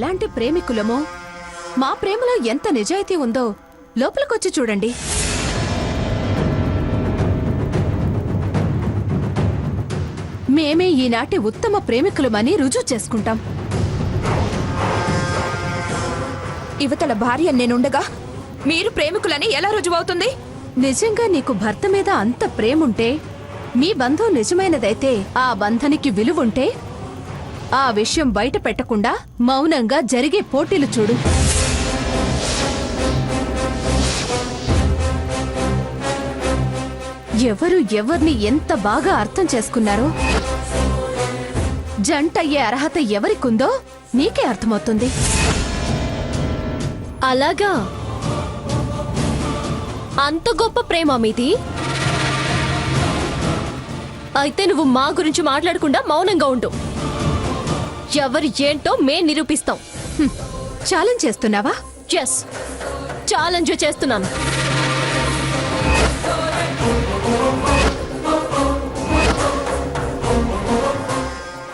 ఎలాంటి ప్రేమికులమో, మా ప్రేమలో ఎంత నిజాయితీ ఉందో లోపలికొచ్చి చూడండి. మేమే ఈనాటి ఉత్తమ ప్రేమికులమని రుజువు చేసుకుంటాం. ఇవతల భార్య నేనుండగా మీరు ప్రేమికులని ఎలా రుజువవుతుంది? నిజంగా నీకు భర్త మీద అంత ప్రేముంటే, మీ బంధం నిజమైనదైతే, ఆ బంధానికి విలువుంటే, ఆ విషయం బయట పెట్టకుండా మౌనంగా జరిగే పోటీలు చూడు. ఎవరు ఎవర్ని ఎంత బాగా అర్థం చేసుకున్నారో, జంటయ్యే అర్హత ఎవరికుందో నీకే అర్థమవుతుంది. అలాగా? అంత గొప్ప ప్రేమ మీది? అయితే నువ్వు మా గురించి మాట్లాడకుండా మౌనంగా ఉండు. ఎవరు ఏంటో మేం నిరూపిస్తాం. ఛాలెంజ్ చేస్తున్నావా? ఎస్, ఛాలెంజ్ చేస్తున్నాను.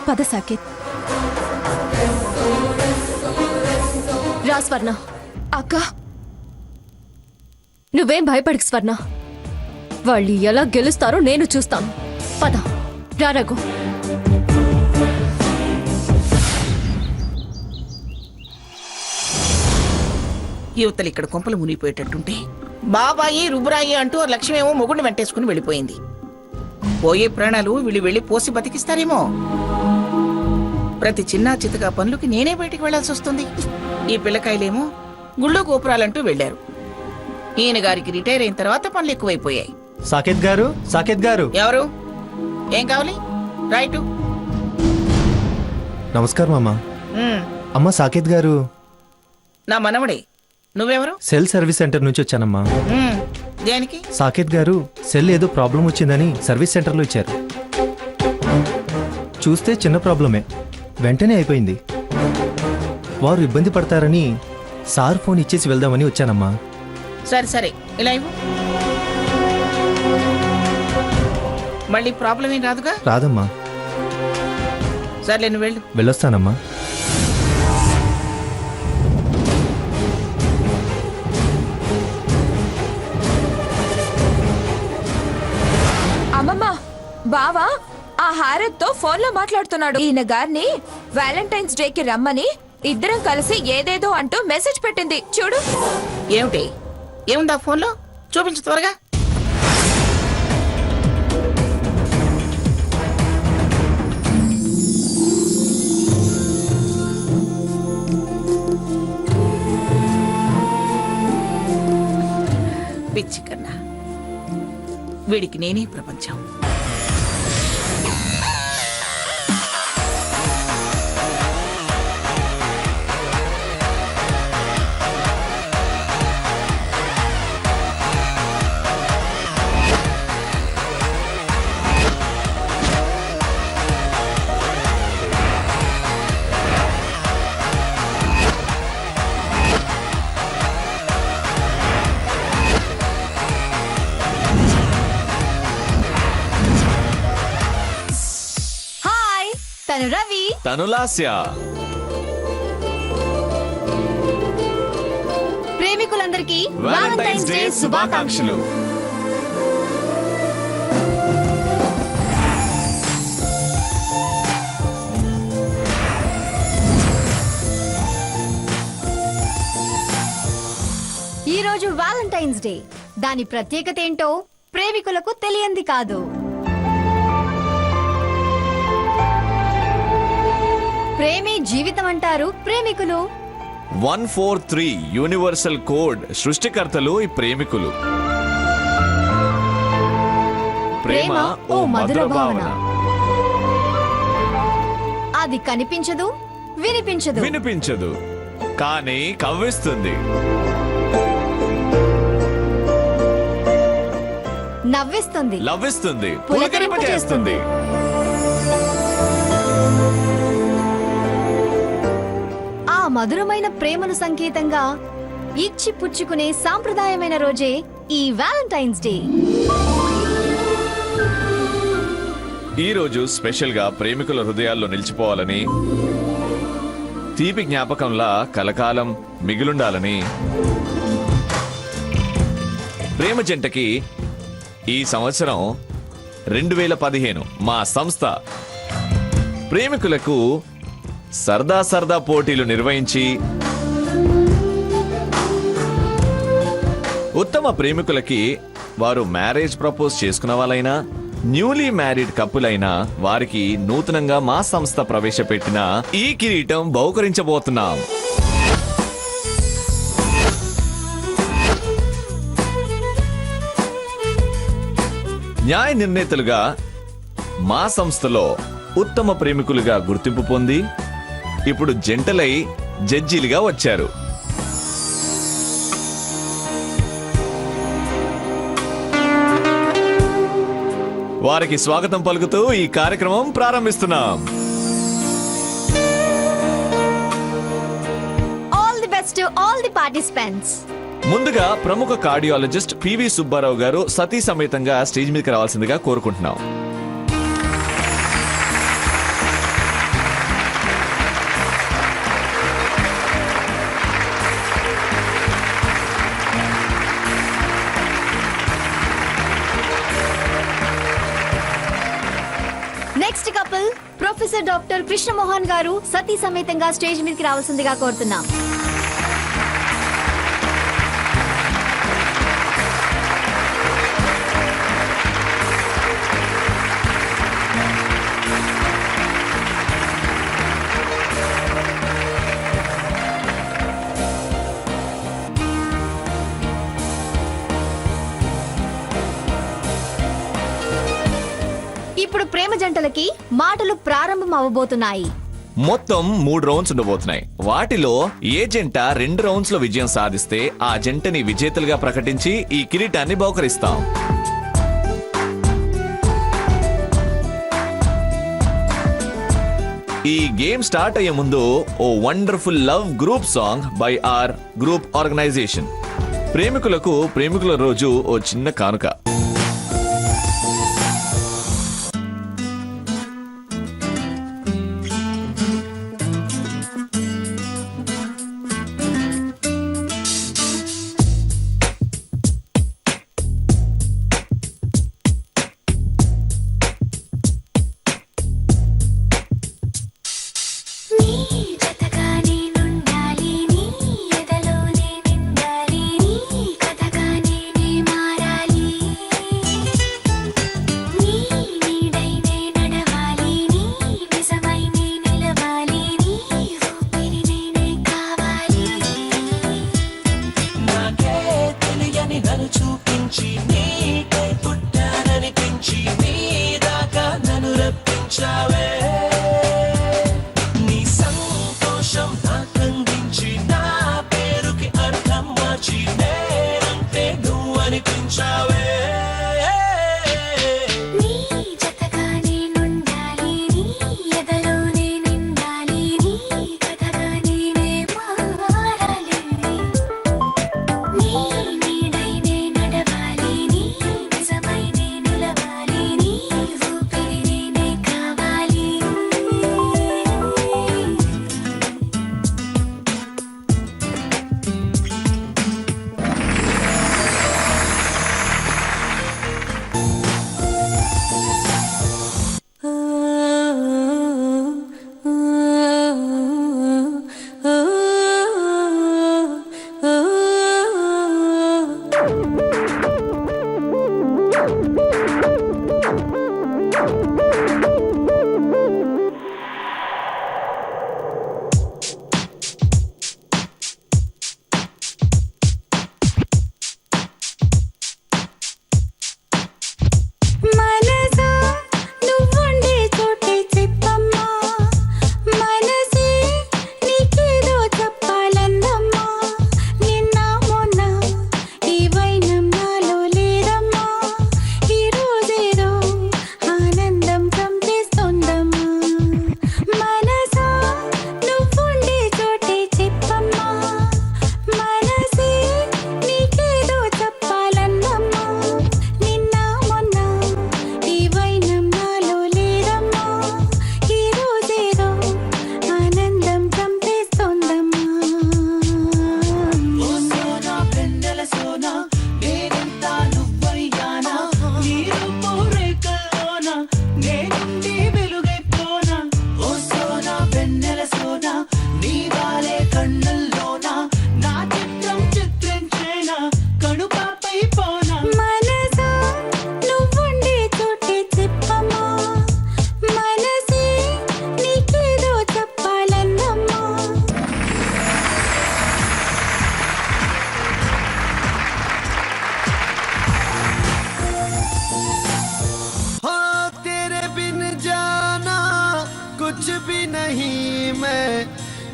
పద సాకేత్. రా స్వర్ణ. అక్క, నువ్వేం భయపడకు స్వర్ణ. వాళ్ళు ఎలా గెలుస్తారో నేను చూస్తాను. పద, రా రఘు. యువతలు ఇక్కడ కొంపలు మునిగిపోయేటట్టుంటే బాబాయి రుబురాయి అంటూ లక్ష్మేమో మొగుడిని వెంటేసుకుని వెళ్ళిపోయింది. పోయే ప్రాణాలు వీళ్ళు వెళ్ళి పోసి బతికిస్తారేమో. ప్రతి చిన్న చితగా పనులకి నేనే బయటికి వెళ్లాల్సి వస్తుంది. ఈ పిల్లకాయలేమో గుళ్ళో గోపురాలంటూ వెళ్లారు. ఈయన గారికి రిటైర్ అయిన తర్వాత పనులు ఎక్కువైపోయాయి. సాకేత్ గారు, సాకేత్ గారు. ఎవరు? ఏం కావాలి? రైటు. నమస్కారం అమ్మా. అమ్మ, సాకేత్ గారు. నా మనవడే. నువ్వెవరు? సెల్ సర్వీస్ సెంటర్ నుంచి వచ్చానమ్మా. దేనికి? సాకేత్ గారు సెల్ ఏదో ప్రాబ్లం వచ్చిందని సర్వీస్ సెంటర్లో ఇచ్చారు. చూస్తే చిన్న ప్రాబ్లమే, వెంటనే అయిపోయింది. వారు ఇబ్బంది పడతారని సార్ ఫోన్ ఇచ్చేసి వెళ్దామని వచ్చానమ్మా. సరే సరే, ఇలా ఇవ్వు. మళ్ళీ ప్రాబ్లం ఏం రాదుగా? రాదమ్మా. సర్లే, నువ్వు వెళ్ళు. వెళ్ళొస్తానమ్మా. అమ్మమ్మ, బావా ఆ హారత్తో ఫోన్లో మాట్లాడుతున్నాడు. ఈయన గారిని వ్యాలంటైన్స్ డేకి రమ్మని ఇద్దరం కలిసి ఏదేదో అంటూ మెసేజ్ పెట్టింది చూడు. ఏమిటి? ఏముందా ఫోన్లో? చూపించు త్వరగా. పిచ్చి కన్నా, వీడికి నేనే ప్రపంచం. తను రవి, తను లాస్య. ప్రేమికులందరికీ వాలెంటైన్స్ డే శుభాకాంక్షలు. ఈ రోజు వాలెంటైన్స్ డే. దాని ప్రత్యేకత ఏంటో ప్రేమికులకు తెలియంది కాదు. ప్రేమే జీవితం అంటారు ప్రేమికులు. 143 యూనివర్సల్ కోడ్ సృష్టికర్తలు ఈ ప్రేమికులు. ప్రేమ ఓ మధుర భావన. అది కనిపించదు, వినిపించదు, కానీ కవ్విస్తుంది, నవ్విస్తుంది, లవ్విస్తుంది, పులకరింపజేస్తుంది. ఆ మధురమైన ప్రేమను సంకేతంగా ఇచ్చి పుచ్చుకునే సాంప్రదాయమైన రోజే ఈ వాలెంటైన్స్ డే. ఈ రోజు స్పెషల్ గా ప్రేమికుల హృదయాల్లో నిలిచిపోవాలని తీపి జ్ఞాపకంలా కలకాలం మిగిలుండాలని ప్రేమ జంటకి ఈ సంవత్సరం 2015 మా సంస్థ ప్రేమికులకు సరదా పోటీలు నిర్వహించి ఉత్తమ ప్రేమికులకి వారు మ్యారేజ్ ప్రపోజ్ చేసుకున్న వాళ్ళైనా న్యూలీ మ్యారీడ్ కప్పులైనా వారికి నూతనంగా మా సంస్థ ప్రవేశపెట్టిన ఈ కిరీటం బహుకరించబోతున్నాం. న్యాయ నిర్ణేతలుగా మా సంస్థలో ఉత్తమ ప్రేమికులుగా గుర్తింపు పొంది ఇప్పుడు జంటలై జడ్జీలుగా వచ్చారు. వారికి స్వాగతం పలుకుతూ ఈ కార్యక్రమం ప్రారంభిస్తున్నాం. All the best to all the participants. ముందుగా ప్రముఖ కార్డియాలజిస్ట్ పివి సుబ్బారావు గారు సతీ సమేతంగా స్టేజ్ మీదకి రావాల్సిందిగా కోరుకుంటున్నాం. Next couple professor doctor Krishnamohan గారు సతీ సమేతంగా స్టేజ్ మీదకి రావాల్సిందిగా కోరుతున్నాం. ఇప్పుడు ప్రేమ జంటలకి మాటలు ప్రారంభం అవ్వబోతున్నాయి. మొత్తం 3 రౌండ్స్ ఉండబోతున్నాయి. వాటిలో ఏ జంట 2 రౌండ్స్ లో విజయం సాధిస్తే ఆ జంటని విజేతలుగా ప్రకటించి ఈ కిరీటాన్ని బహుకరిస్తాం. ఈ గేమ్ స్టార్ట్ అయ్యే ముందు ఓ wonderful love group song by our group organization. ప్రేమికుల రోజు ఓ చిన్న కానుక.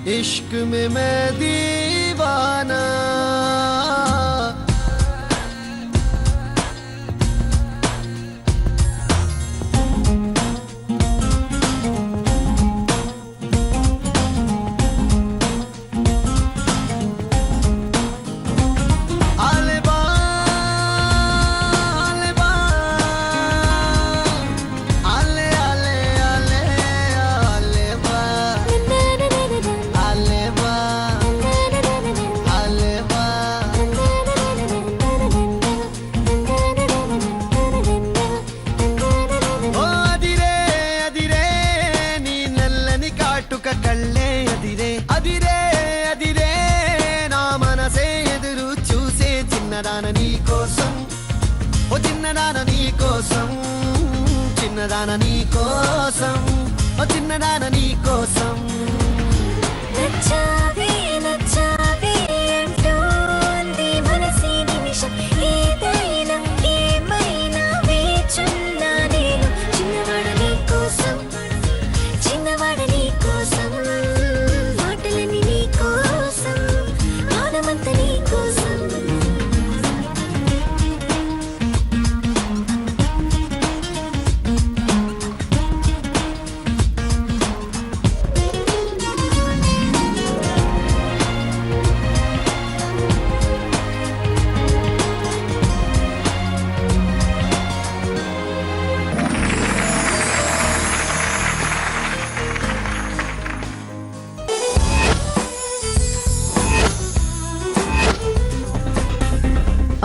इश्क में मैं दीवाना आले बा आले बा आले आले आले आले बा आले बा आले बा ఓ అదిరే అదిరే నీ నల్లని కాటుక కళ్ళే అదిరే అదిరే అదిరే నా మనసే ఎదురు చూసే చిన్నదాన నీ కోసం ఓ చిన్నదాన నీ కోసం చిన్నదాన నీ కోసం ఓ చిన్నదాన నీ కోసం నచ్చావే నచ్చావే అంటోంది మనసే నిమిషం ఏదైనా ఏమైనా వేచున్నా నేను చిన్నవాడ నీ కోసం చిన్నవాడ నీ కోసం మాటలన్నీ నీ కోసం మానమంతా నీ కోసం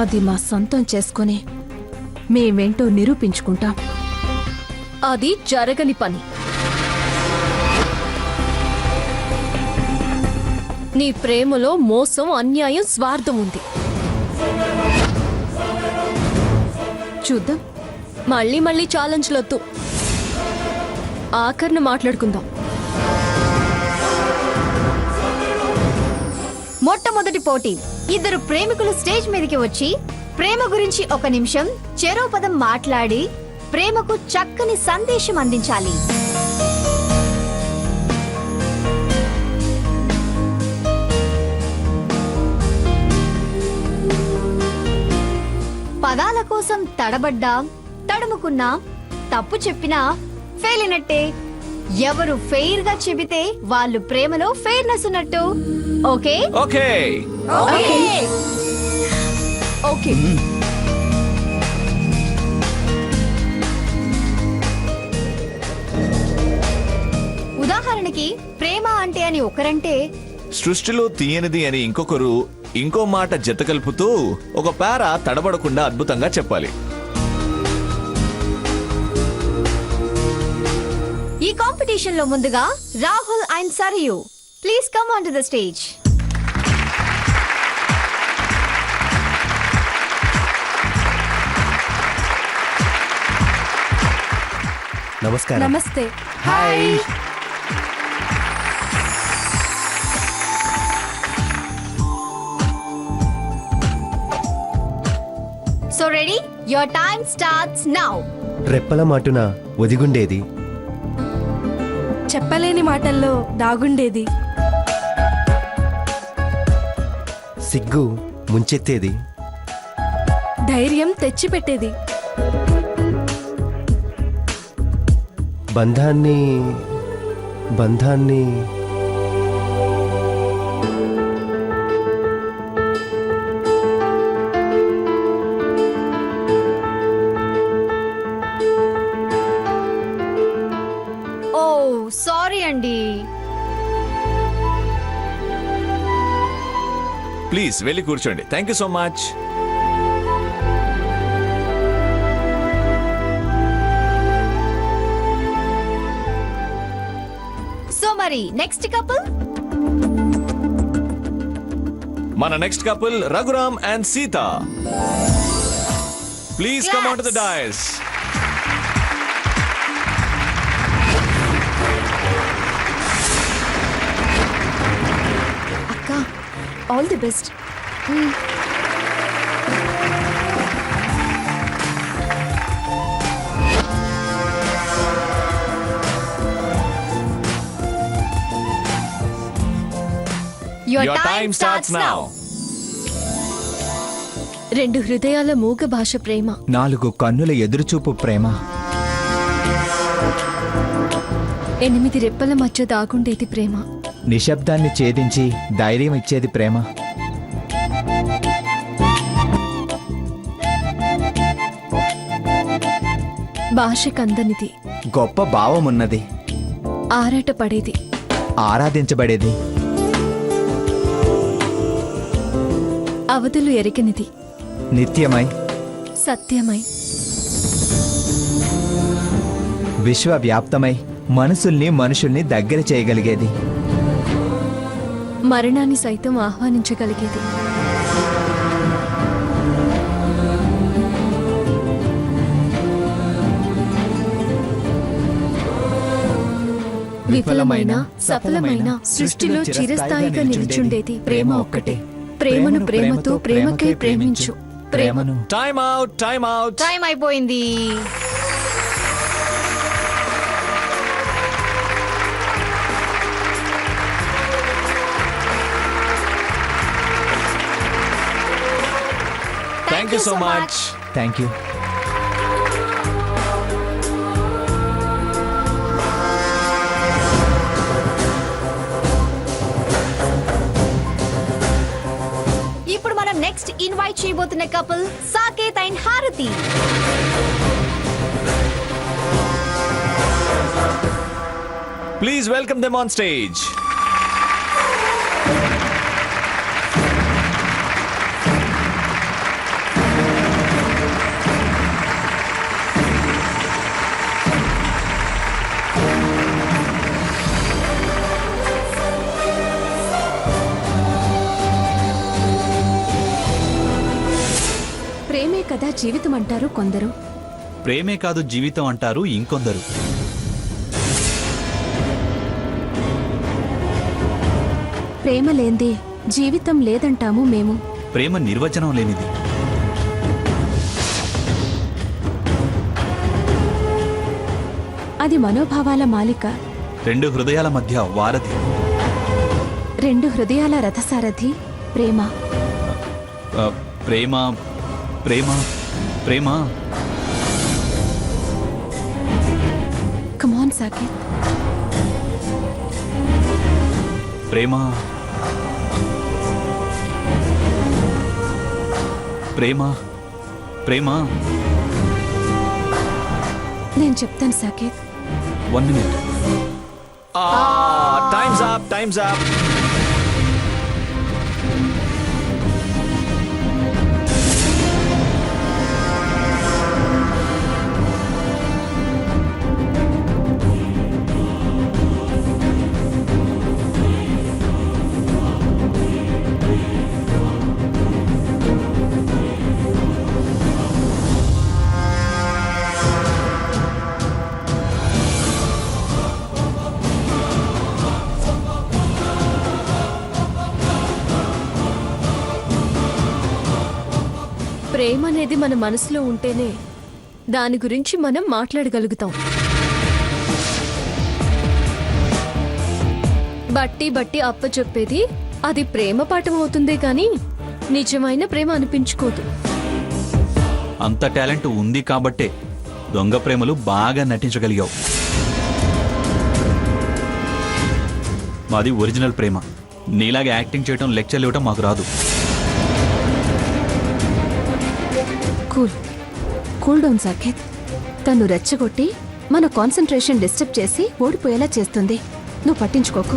అది మా సొంతం చేసుకుని మేమేంటో నిరూపించుకుంటాం. అది జరగని పని. నీ ప్రేమలో మోసం, అన్యాయం, స్వార్థం ఉంది. చూద్దాం. మళ్ళీ మళ్ళీ ఛాలెంజ్లొద్దు. ఆఖరిని మాట్లాడుకుందాం. మొట్టమొదటి పోటీ. ఇద్దరు ప్రేమికులు స్టేజ్ మీదకి వచ్చి ప్రేమ గురించి ఒక నిమిషం చెరో పదం మాట్లాడి ప్రేమకు చక్కని సందేశం అందించాలి. పదాల కోసం తడబడ్డా, తడుముకున్నా, తప్పు చెప్పినా ఫెయిల్ అయినట్టే. ఎవరు ఫెయిర్ గా చెబితే వాళ్ళు ప్రేమలో ఫెయిర్నెస్ ఉన్నట్టు. Okay okay okay. ఉదాహరణకి ప్రేమ అంటే అని ఒకరంటే సృష్టిలో తీయనిది అని ఇంకొకరు ఇంకో మాట జత కలుపుతూ ఒక పేర తడబడకుండా అద్భుతంగా చెప్పాలి. ఈ కాంపిటీషన్ లో ముందుగా Rahul and Sarayu, please come on to the stage. నమస్కారం. నమస్తే. Hi. So ready, your time starts now. రెప్పల మాటున ఒదిగుండేది, చెప్పలేని మాటల్లో దాగుండేది, సిగ్గు ముంచెత్తేది, ధైర్యం తెచ్చిపెట్టేది, బంధాన్ని బంధాన్ని ఓ సారీ అండి. ప్లీజ్ వెళ్ళి కూర్చోండి. Thank you so much. So మరి నెక్స్ట్ కపుల్. మన next couple Raghuram and Sita. Please come on to the dais. అక్క, all the best. Your Your time time starts starts now. 2 హృదయాల మూగ భాష ప్రేమ. 4 కన్నుల ఎదురుచూపు ప్రేమ. 8 రెప్పల మధ్య దాగుండేది ప్రేమ. నిశ్శబ్దాన్ని ఛేదించి ధైర్యం ఇచ్చేది ప్రేమ. భాష కందనిది, గొప్ప భావమున్నది, ఆరాటపడేది, ఆరాధించబడేది, అవధులు ఎరిగినది, నిత్యమై సత్యమై, విశ్వవ్యాప్తమై మనుషుల్ని దగ్గర చేయగలిగేది, మరణాన్ని సైతం ఆహ్వానించగలిగేది. విఫలమైన సఫలమైన సృష్టిలో చిరస్థాయిగా నిలిచుండేది ప్రేమ ఒక్కటే. ప్రేమను ప్రేమతో ప్రేమకై ప్రేమించు. ప్రేమను time out, time out. Time అయిపోయింది. Thank you so much. Thank you. ఇప్పుడు మనం నెక్స్ట్ ఇన్వైట్ చేయబోతున్న couple Saketh and Harathi. Please welcome them on stage. ప్రేమే కదా జీవితం అంటారు కొందరు. ప్రేమే కాదు జీవితం అంటారు ఇంకొందరు. ప్రేమ లేందే జీవితం లేదంటాము మేము. ప్రేమ నిర్వచనం లేనిది. అది మనోభావాల మాలిక. 2 హృదయాల మధ్య వారధి. 2 హృదయాల రథసారథి ప్రేమ. ప్రేమ ప్రేమ ప్రేమ. కమాన్ సాకేత్. ప్రేమ ప్రేమ ప్రేమ. నేను చెప్తాను Saketh. 1 minute. Time's up, time's up. ప్రేమ అనేది మన మనసులో ఉంటేనే దాని గురించి మనం మాట్లాడగలుగుతాం. బట్టి అప్ప చెప్పేది అది ప్రేమ పాఠం అవుతుందే కానీ నిజమైన ప్రేమ అనిపించుకోదు. అంత టాలెంట్ ఉంది కాబట్టే దొంగ ప్రేమలు బాగా నటించగలిగావు. మాది ఒరిజినల్ ప్రేమ. నీలాగా యాక్టింగ్ చేయటం, లెక్చర్లు ఇవ్వటం మాకు రాదు. Cool down Saketh. తను రెచ్చగొట్టి మన కాన్సంట్రేషన్ డిస్టర్బ్ చేసి ఓడిపోయేలా చేస్తుంది. నువ్వు పట్టించుకోకు.